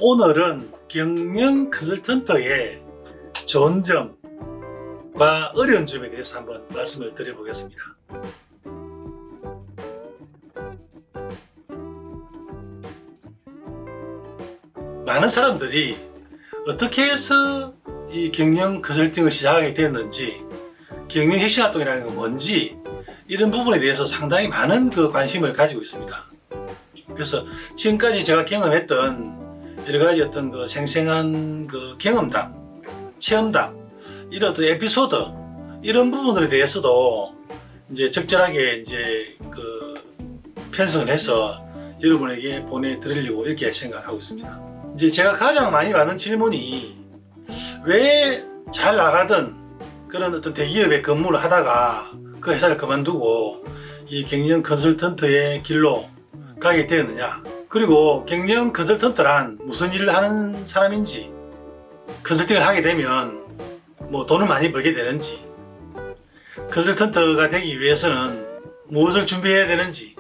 오늘은 경영 컨설턴트의 좋은 점과 어려운 점에 대해서 한번 말씀을 드려보겠습니다. 많은 사람들이 어떻게 해서 이 경영 컨설팅을 시작하게 됐는지, 경영 혁신 활동이라는 건 뭔지, 이런 부분에 대해서 상당히 많은 관심을 가지고 있습니다. 그래서 지금까지 제가 경험했던 여러 가지 어떤 생생한 경험담, 체험담, 이런 어떤 에피소드, 이런 부분들에 대해서도 이제 적절하게 편성을 해서 여러분에게 보내드리려고 이렇게 생각을 하고 있습니다. 이제 제가 가장 많이 받는 질문이, 왜 잘 나가던 그런 어떤 대기업에 근무를 하다가 그 회사를 그만두고 이 경영 컨설턴트의 길로 가게 되었느냐, 그리고 경영 컨설턴트란 무슨 일을 하는 사람인지, 컨설팅을 하게 되면 돈을 많이 벌게 되는지, 컨설턴트가 되기 위해서는 무엇을 준비해야 되는지,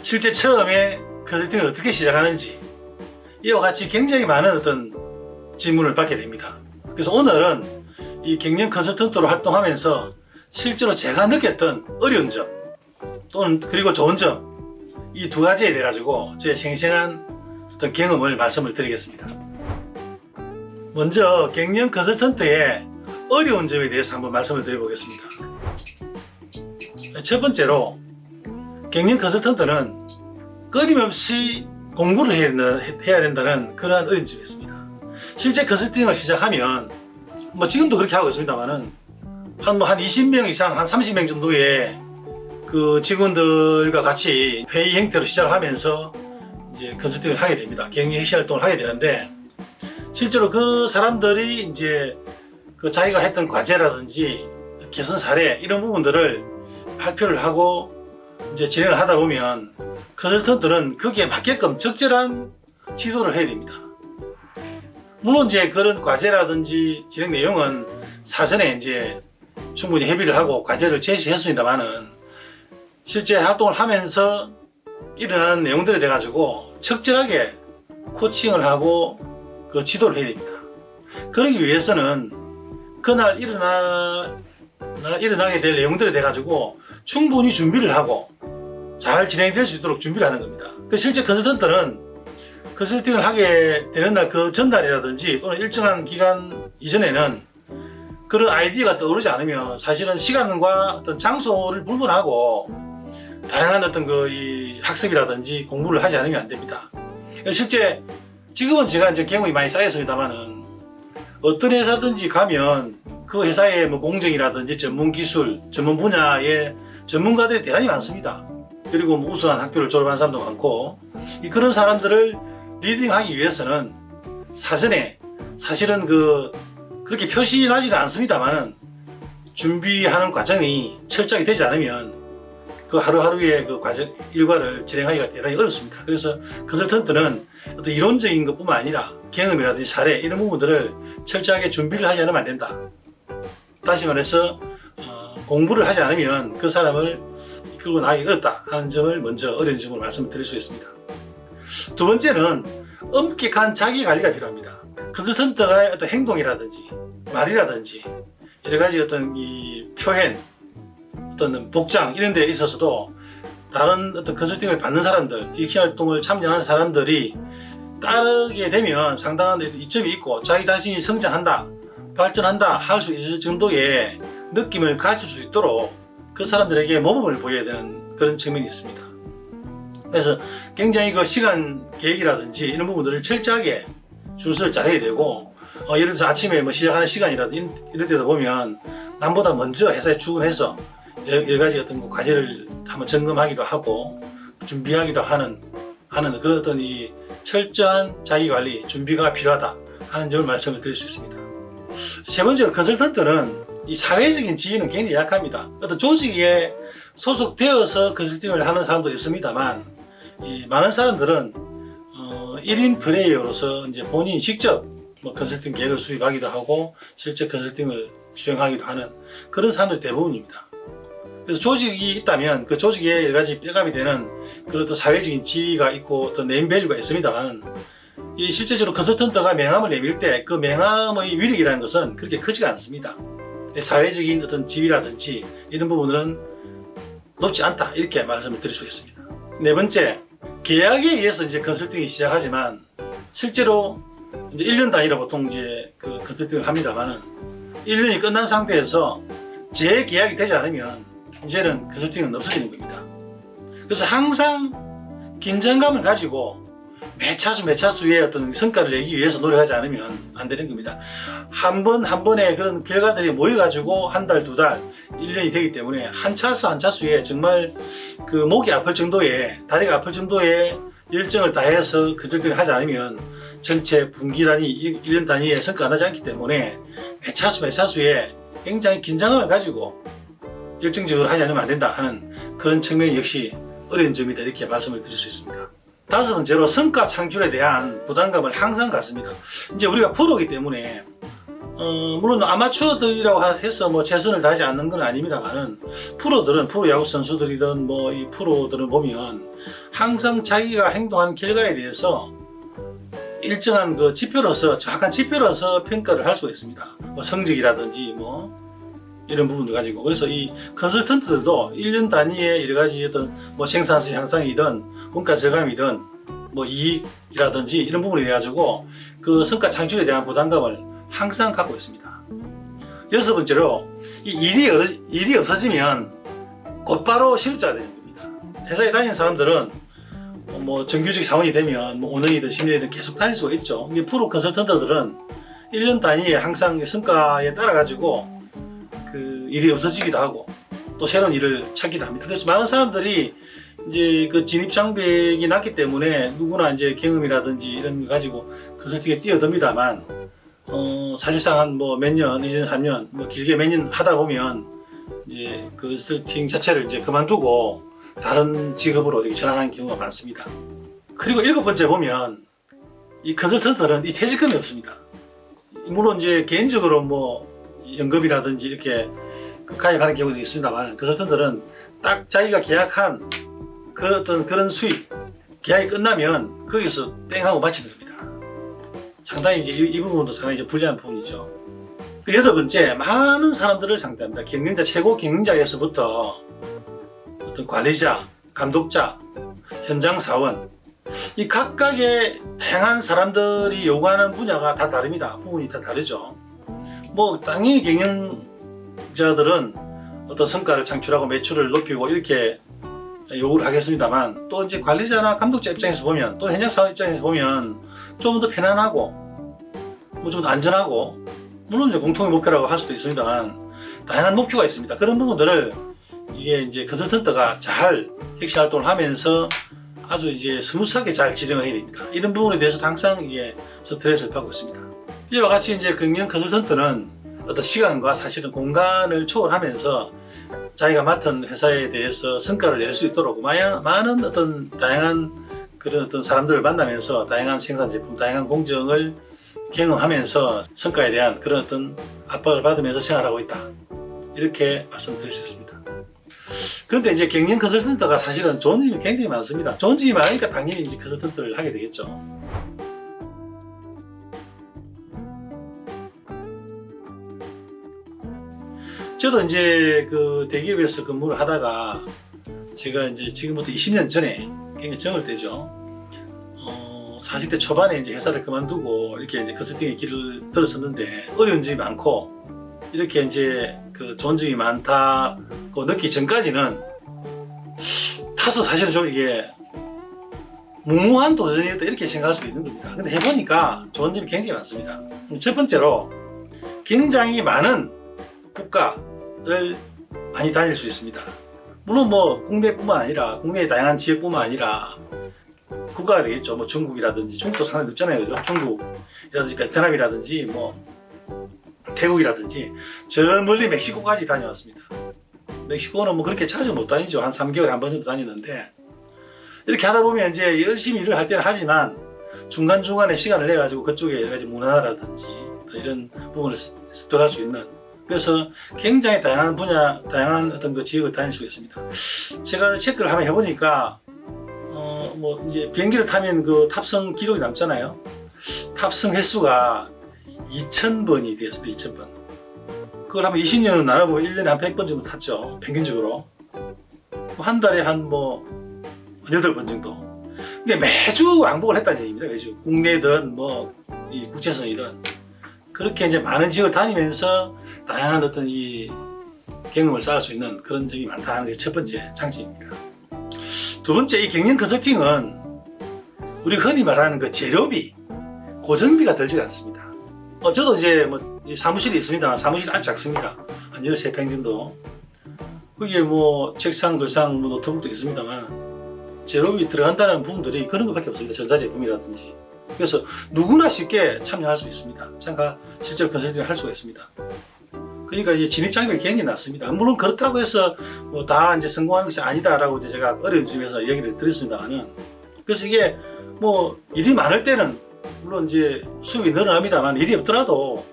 실제 처음에 컨설팅을 어떻게 시작하는지, 이와 같이 굉장히 많은 어떤 질문을 받게 됩니다. 그래서 오늘은 이 경영 컨설턴트로 활동하면서 실제로 제가 느꼈던 어려운 점 또는 그리고 좋은 점, 이 두 가지에 대해 가지고 제 생생한 어떤 경험을 말씀을 드리겠습니다. 먼저 경영 컨설턴트의 어려운 점에 대해서 한번 말씀을 드려보겠습니다. 첫 번째로, 경영 컨설턴트는 끊임없이 공부를 해야 된다는 그러한 어려운 점이 있습니다. 실제 컨설팅을 시작하면 지금도 그렇게 하고 있습니다만은 한 20명 이상, 한 30명 정도의 그 직원들과 같이 회의 형태로 시작을 하면서 이제 컨설팅을 하게 됩니다. 경영 혁신 활동을 하게 되는데, 실제로 그 사람들이 이제 자기가 했던 과제라든지 개선 사례, 이런 부분들을 발표를 하고 이제 진행을 하다 보면 컨설턴트는 거기에 맞게끔 적절한 지도를 해야 됩니다. 물론 이제 그런 과제라든지 진행 내용은 사전에 이제 충분히 협의를 하고 과제를 제시했습니다만은, 실제 활동을 하면서 일어나는 내용들에 대해 가지고 적절하게 코칭을 하고 지도를 해야 됩니다. 그러기 위해서는 그날 일어나게 될 내용들에 대해 가지고 충분히 준비를 하고 잘 진행될 수 있도록 준비를 하는 겁니다. 실제 컨설턴트는 컨설팅을 하게 되는 날 그 전날이라든지 또는 일정한 기간 이전에는 그런 아이디어가 떠오르지 않으면 사실은 시간과 어떤 장소를 불문하고 다양한 어떤 이 학습이라든지 공부를 하지 않으면 안 됩니다. 실제 지금은 제가 이제 경험이 많이 쌓였습니다만은, 어떤 회사든지 가면 그 회사의 공정이라든지 전문 기술, 전문 분야의 전문가들이 대단히 많습니다. 그리고 우수한 학교를 졸업한 사람도 많고, 그런 사람들을 리딩하기 위해서는 사전에 사실은 그렇게 표시나지는 않습니다만은 준비하는 과정이 철저하게 되지 않으면 그 하루하루의 과정 일과를 진행하기가 대단히 어렵습니다. 그래서 컨설턴트는 어떤 이론적인 것뿐만 아니라 경험이라든지 사례, 이런 부분들을 철저하게 준비를 하지 않으면 안 된다. 다시 말해서 공부를 하지 않으면 그 사람을 이끌고 나가기 어렵다 하는 점을 먼저 어려운 점으로 말씀을 드릴 수 있습니다. 두 번째는 엄격한 자기 관리가 필요합니다. 컨설턴트의 어떤 행동이라든지 말이라든지 여러 가지 어떤 이 표현, 어떤 복장, 이런 데에 있어서도 다른 어떤 컨설팅을 받는 사람들, 혁신 활동을 참여하는 사람들이 따르게 되면 상당한 이점이 있고 자기 자신이 성장한다, 발전한다 할 수 있을 정도의 느낌을 가질 수 있도록 그 사람들에게 모범을 보여야 되는 그런 측면이 있습니다. 그래서 굉장히 시간 계획이라든지 이런 부분들을 철저하게 준수를 잘 해야 되고, 예를 들어서 아침에 시작하는 시간이라든지 이럴 때다 보면 남보다 먼저 회사에 출근해서 여러 가지 어떤 과제를 한번 점검하기도 하고 준비하기도 하는 그런 어떤 이 철저한 자기 관리, 준비가 필요하다 하는 점을 말씀을 드릴 수 있습니다. 세 번째로, 컨설턴트는 이 사회적인 지위는 굉장히 약합니다. 어떤 조직에 소속되어서 컨설팅을 하는 사람도 있습니다만, 많은 사람들은 1인 플레이어로서 이제 본인이 직접 컨설팅 계획을 수립하기도 하고 실제 컨설팅을 수행하기도 하는 그런 사람들이 대부분입니다. 그래서 조직이 있다면 그 조직에 여러 가지 뼈감이 되는 그런 어떤 사회적인 지위가 있고 어떤 네임밸류가 있습니다만, 이 실제적으로 컨설턴트가 명함을 내밀 때 그 명함의 위력이라는 것은 그렇게 크지가 않습니다. 사회적인 어떤 지위라든지 이런 부분들은 높지 않다, 이렇게 말씀을 드릴 수 있습니다. 네 번째, 계약에 의해서 이제 컨설팅이 시작하지만 실제로 이제 1년 단위로 보통 이제 그 컨설팅을 합니다만은 1년이 끝난 상태에서 재계약이 되지 않으면 이제는 컨설팅은 없어지는 겁니다. 그래서 항상 긴장감을 가지고 매차수의 어떤 성과를 내기 위해서 노력하지 않으면 안 되는 겁니다. 한 번의 그런 결과들이 모여가지고 한 달, 두 달, 1년이 되기 때문에 한 차수에 정말 그 목이 아플 정도의, 다리가 아플 정도의 열정을 다해서 컨설팅을 하지 않으면 전체 분기 단위, 1년 단위의 성과가 나지 않기 때문에 매차수에 굉장히 긴장감을 가지고 열정적으로 하지 않으면 안 된다 하는 그런 측면이 역시 어려운 점이다, 이렇게 말씀을 드릴 수 있습니다. 다섯 번째로 성과 창출에 대한 부담감을 항상 갖습니다. 이제 우리가 프로이기 때문에 물론 아마추어들이라고 해서 뭐 최선을 다하지 않는 건 아닙니다만은 프로들은, 프로 야구 선수들이든 뭐 이 프로들을 보면 항상 자기가 행동한 결과에 대해서 일정한 그 지표로서, 정확한 지표로서 평가를 할 수가 있습니다. 뭐 성적이라든지 뭐 이런 부분들 가지고. 그래서 이 컨설턴트들도 1년 단위의 여러 가지 어떤 뭐 생산성 향상이든 원가 저감이든 뭐 이익이라든지 이런 부분에 대해 가지고 그 성과 창출에 대한 부담감을 항상 갖고 있습니다. 여섯 번째로, 이 일이 없어지면 곧바로 실업자가 되는 겁니다. 회사에 다니는 사람들은 뭐 정규직 사원이 되면 뭐 5년이든 10년이든 계속 다닐 수가 있죠. 프로 컨설턴트들은 1년 단위의 항상 성과에 따라 가지고 그 일이 없어지기도 하고 또 새로운 일을 찾기도 합니다. 그래서 많은 사람들이 이제 그 진입 장벽이 낮기 때문에 누구나 이제 경험이라든지 이런 거 가지고 컨설팅에 뛰어듭니다만 사실상 한 뭐 몇 년, 2년, 3년, 뭐 길게 몇 년 하다 보면 이제 그 컨설팅 자체를 이제 그만두고 다른 직업으로 이렇게 전환하는 경우가 많습니다. 그리고 일곱 번째 보면 이 컨설턴트는 이 퇴직금이 없습니다. 물론 이제 개인적으로 뭐 연금이라든지 이렇게 가입하는 경우도 있습니다만, 컨설턴트는 딱 자기가 계약한 그런 수익, 계약이 끝나면 거기서 땡 하고 마치는 겁니다. 상당히 이제 이 부분도 상당히 좀 불리한 부분이죠. 그 여덟 번째, 많은 사람들을 상대합니다. 경영자, 최고 경영자에서부터 어떤 관리자, 감독자, 현장 사원, 이 각각의 다양한 사람들이 요구하는 분야가 다 다릅니다. 부분이 다 다르죠. 뭐 당연히 경영자들은 어떤 성과를 창출하고 매출을 높이고 이렇게 요구를 하겠습니다만, 또 이제 관리자나 감독자 입장에서 보면, 또 현장 사원 입장에서 보면 좀 더 편안하고 뭐 좀 더 안전하고, 물론 이제 공통의 목표라고 할 수도 있습니다만 다양한 목표가 있습니다. 그런 부분들을 이게 이제 컨설턴트가 잘 혁신 활동을 하면서 아주 이제 스무스하게 잘 진행을 해야 됩니다. 이런 부분에 대해서 항상 이게 스트레스를 받고 있습니다. 이와 같이 이제 경영 컨설턴트는 어떤 시간과 사실은 공간을 초월하면서 자기가 맡은 회사에 대해서 성과를 낼 수 있도록 많은 어떤 다양한 그런 어떤 사람들을 만나면서 다양한 생산 제품, 다양한 공정을 경험하면서 성과에 대한 그런 어떤 압박을 받으면서 생활하고 있다, 이렇게 말씀드릴 수 있습니다. 그런데 이제 경영 컨설턴트가 사실은 좋은 점이 굉장히 많습니다. 좋은 점이 많으니까 당연히 이제 컨설턴트를 하게 되겠죠. 저도 이제 그 대기업에서 근무를 하다가 제가 이제 지금부터 20년 전에 굉장히 젊을 때죠. 40대 초반에 이제 회사를 그만두고 이렇게 이제 컨설팅의 길을 들었었는데, 어려운 점이 많고 이렇게 이제 그 좋은 점이 많다고 느끼기 전까지는 다소 사실은 좀 이게 무모한 도전이었다, 이렇게 생각할 수도 있는 겁니다. 근데 해보니까 좋은 점이 굉장히 많습니다. 첫 번째로, 굉장히 많은 국가를 많이 다닐 수 있습니다. 물론 뭐 국내뿐만 아니라, 국내의 다양한 지역뿐만 아니라 국가가 되겠죠. 뭐 중국이라든지, 중국도 상당히 넓잖아요, 그죠? 중국이라든지 베트남이라든지 뭐 태국이라든지 저 멀리 멕시코까지 다녀왔습니다. 멕시코는 뭐 그렇게 자주 못 다니죠. 한 3개월에 한 번 정도 다니는데, 이렇게 하다 보면 이제 열심히 일을 할 때는 하지만 중간중간에 시간을 내 가지고 그쪽에 여러 가지 문화라든지 이런 부분을 습득할 수 있는, 그래서 굉장히 다양한 분야, 다양한 어떤 그 지역을 다닐 수가 있습니다. 제가 체크를 한번 해보니까 뭐 이제 비행기를 타면 그 탑승 기록이 남잖아요. 탑승 횟수가 2,000번이 되었습니다. 2,000번. 그걸 한번 20년을 나눠보면 1년에 한 100번 정도 탔죠. 평균적으로. 한 달에 한 8번 정도. 근데 매주 왕복을 했다는 얘기입니다. 매주. 국내든 이 국제선이든. 그렇게 이제 많은 지역을 다니면서 다양한 어떤 이 경험을 쌓을 수 있는 그런 점이 많다는 게 첫 번째 장점입니다. 두 번째, 이 경영 컨설팅은 우리가 흔히 말하는 그 재료비, 고정비가 들지가 않습니다. 저도 이제 사무실이 있습니다만 사무실이 아주 작습니다. 한 13평 정도. 거기에 책상, 글상, 노트북도 있습니다만 재료비 들어간다는 부분들이 그런 것밖에 없습니다. 전자제품이라든지. 그래서 누구나 쉽게 참여할 수 있습니다. 참가 실제로 컨설팅을 할 수가 있습니다. 그러니까 이제 진입장벽이 굉장히 낮습니다. 물론 그렇다고 해서 다 이제 성공하는 것이 아니다라고 이제 제가 어려운 점에서 얘기를 드렸습니다만은, 그래서 이게 일이 많을 때는 물론 이제 수입이 늘어납니다만 일이 없더라도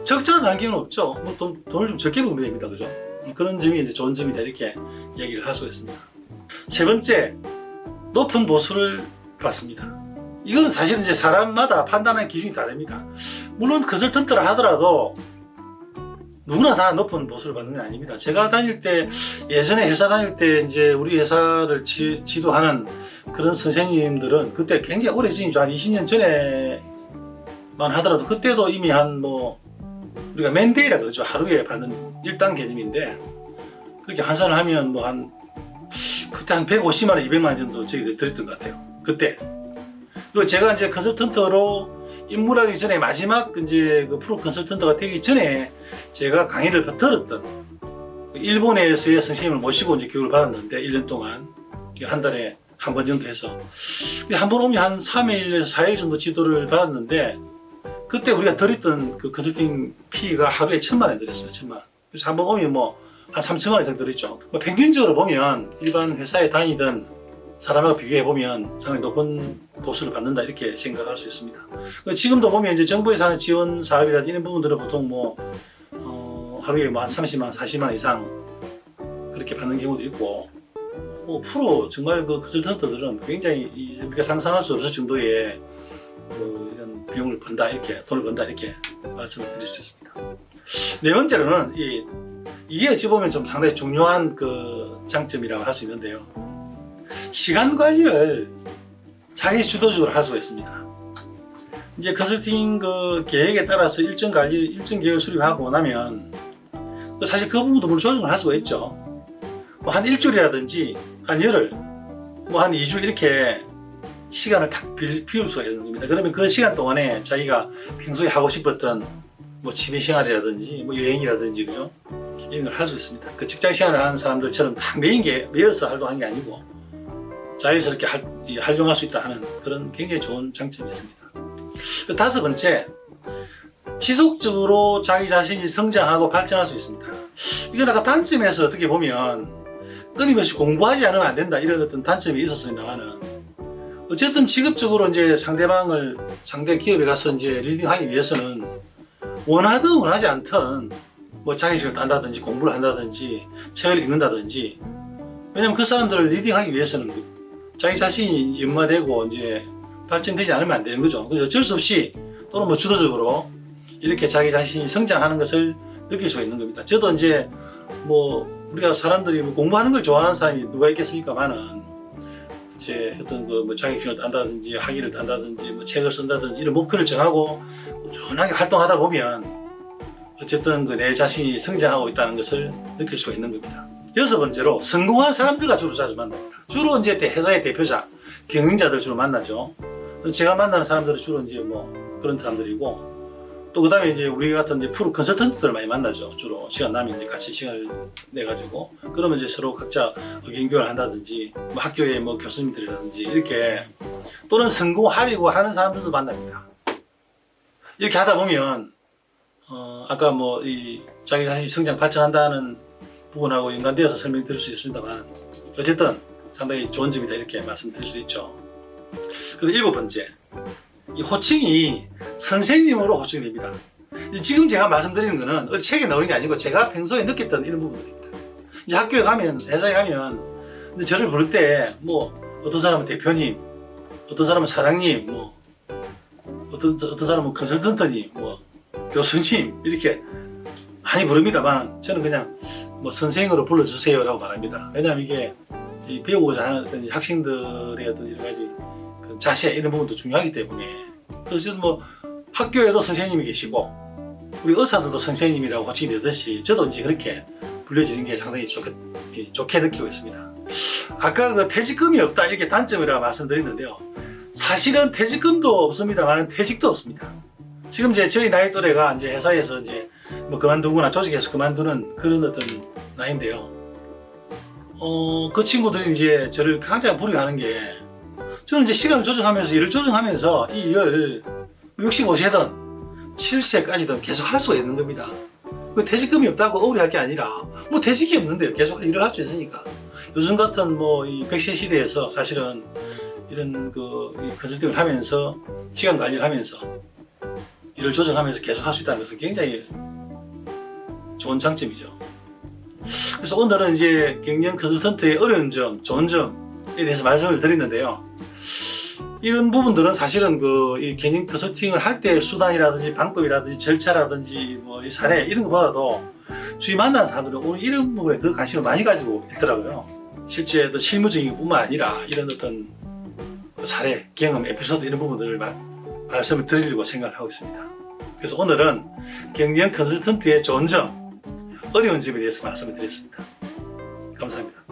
적지 않은 경우는 없죠. 돈을 좀 적게 벌면 됩니다. 그죠? 그런 점이 이제 좋은 점이다 이렇게 얘기를 할 수가 있습니다. 세 번째, 높은 보수를 받습니다. 이거는 사실은 이제 사람마다 판단하는 기준이 다릅니다. 물론 컨설턴트를 하더라도 누구나 다 높은 보수를 받는 건 아닙니다. 제가 다닐 때, 예전에 회사 다닐 때 이제 우리 회사를 지도하는 그런 선생님들은 그때 굉장히 오래전이죠. 한 20년 전에만 하더라도 그때도 이미 우리가 맨데이라 그러죠. 하루에 받는 일당 개념인데, 그렇게 환산을 하면 그때 한 150만 원, 200만 원 정도 저희들 드렸던 것 같아요. 그때. 그리고 제가 이제 컨설턴트로 입문하기 전에 마지막 이제 그 프로 컨설턴트가 되기 전에 제가 강의를 들었던 일본에서의 선생님을 모시고 이제 교육을 받았는데 1년 동안 한 달에 한 번 정도 해서 한 번 오면 한 3일에서 4일 정도 지도를 받았는데, 그때 우리가 들었던 그 컨설팅 피가 하루에 1,000만 원 들었어요. 1,000만 원. 그래서 한 번 오면 한 3,000만 원 정도 들었죠. 평균적으로 보면 일반 회사에 다니던 사람하고 비교해보면 상당히 높은 보수를 받는다 이렇게 생각할 수 있습니다. 지금도 보면 이제 정부에서 하는 지원 사업이라든지 이런 부분들은 보통 하루에 한 30만 원, 40만 원 이상 그렇게 받는 경우도 있고, 프로 정말 그 컨설턴트들은 굉장히 우리가 상상할 수 없을 정도의 이런 비용을 번다 이렇게, 돈을 번다 이렇게 말씀을 드릴 수 있습니다. 네 번째로는 이게 어찌 보면 좀 상당히 중요한 그 장점이라고 할 수 있는데요. 시간 관리를 자기 주도적으로 할 수가 있습니다. 이제 컨설팅 그 계획에 따라서 일정 계획을 수립하고 나면 사실 그 부분도 물론 조정을 할 수가 있죠. 한 일주일이라든지 한 열흘, 한 2주 이렇게 시간을 딱 비울 수가 있는 겁니다. 그러면 그 시간 동안에 자기가 평소에 하고 싶었던 취미 생활이라든지 여행이라든지 그죠? 이런 걸 할 수 있습니다. 그 직장 생활을 하는 사람들처럼 딱 매여서 활동하는 게 아니고 자유스럽게 활용할 수 있다 하는 그런 굉장히 좋은 장점이 있습니다. 그 다섯 번째, 지속적으로 자기 자신이 성장하고 발전할 수 있습니다. 이건 아까 단점에서 어떻게 보면 끊임없이 공부하지 않으면 안 된다 이런 어떤 단점이 있었습니다만은, 어쨌든 직업적으로 이제 상대 기업에 가서 이제 리딩하기 위해서는 원하든 원하지 않든 자격증을 딴다든지 공부를 한다든지 책을 읽는다든지, 왜냐면 그 사람들을 리딩하기 위해서는 자기 자신이 연마되고 이제 발전되지 않으면 안 되는 거죠. 그래서 어쩔 수 없이 또는 주도적으로 이렇게 자기 자신이 성장하는 것을 느낄 수가 있는 겁니다. 저도 이제 우리가 사람들이 공부하는 걸 좋아하는 사람이 누가 있겠습니까만은, 이제 어떤 자격증을 딴다든지 학위를 딴다든지 책을 쓴다든지 이런 목표를 정하고 꾸준하게 활동하다 보면 어쨌든 내 자신이 성장하고 있다는 것을 느낄 수가 있는 겁니다. 여섯 번째로, 성공한 사람들과 주로 자주 만납니다. 주로 이제 회사의 대표자, 경영자들 주로 만나죠. 제가 만나는 사람들은 주로 이제 그런 사람들이고, 또 그 다음에 이제 우리 같은 이제 프로 컨설턴트들 많이 만나죠. 주로 시간 나면 이제 같이 시간을 내가지고, 그러면 이제 서로 각자 의견 교환을 한다든지, 학교의 교수님들이라든지 이렇게, 또는 성공하려고 하는 사람들도 만납니다. 이렇게 하다 보면, 아까 이 자기 자신이 성장 발전한다는 부분하고 연관되어서 설명드릴 수 있습니다만, 어쨌든 상당히 좋은 점이다 이렇게 말씀드릴 수 있죠. 그리고 일곱 번째, 이 호칭이 선생님으로 호칭이 됩니다. 지금 제가 말씀드리는 거는 어디 책에 나오는 게 아니고 제가 평소에 느꼈던 이런 부분들입니다. 이제 학교에 가면, 회사에 가면 근데 저를 부를 때 어떤 사람은 대표님, 어떤 사람은 사장님, 어떤 사람은 컨설턴트니 뭐 교수님 이렇게 많이 부릅니다만 저는 그냥 뭐 선생으로 불러주세요라고 말합니다. 왜냐하면 이게 이 배우고자 하는 어떤 학생들의 어떤 여러 가지 그 자세 이런 부분도 중요하기 때문에 그래서 뭐 학교에도 선생님이 계시고 우리 의사들도 선생님이라고 호칭이 되듯이 저도 이제 그렇게 불려지는 게 상당히 좋게 느끼고 있습니다. 아까 그 퇴직금이 없다 이렇게 단점이라고 말씀드렸는데요. 사실은 퇴직금도 없습니다만 퇴직도 없습니다. 지금 이제 저희 나이 또래가 이제 회사에서 이제 뭐 그만두거나 조직에서 그만두는 그런 어떤 나이인데요. 그 친구들이 이제 저를 가장 부러워하는 게 저는 이제 시간을 조정하면서 일을 조정하면서 이 일을 65세든 70세까지든 계속 할 수가 있는 겁니다. 그 퇴직금이 없다고 억울할 게 아니라 뭐 퇴직이 없는데요. 계속 일을 할 수 있으니까. 요즘 같은 뭐 이 100세 시대에서 사실은 이런 이 컨설팅을 하면서 시간 관리를 하면서 일을 조정하면서 계속 할 수 있다는 것은 굉장히 좋은 장점이죠. 그래서 오늘은 이제 경영 컨설턴트의 어려운 점, 좋은 점에 대해서 말씀을 드렸는데요. 이런 부분들은 사실은 이 경영 컨설팅을 할 때 수단이라든지 방법이라든지 절차라든지 뭐 이 사례 이런 것보다도 주위 만나는 사람들은 오늘 이런 부분에 더 관심을 많이 가지고 있더라고요. 실제 실무적인 것뿐만 아니라 이런 어떤 사례, 경험, 에피소드 이런 부분들을 말씀을 드리려고 생각을 하고 있습니다. 그래서 오늘은 경영 컨설턴트의 좋은 점, 어려운 점에 대해서 말씀을 드렸습니다. 감사합니다.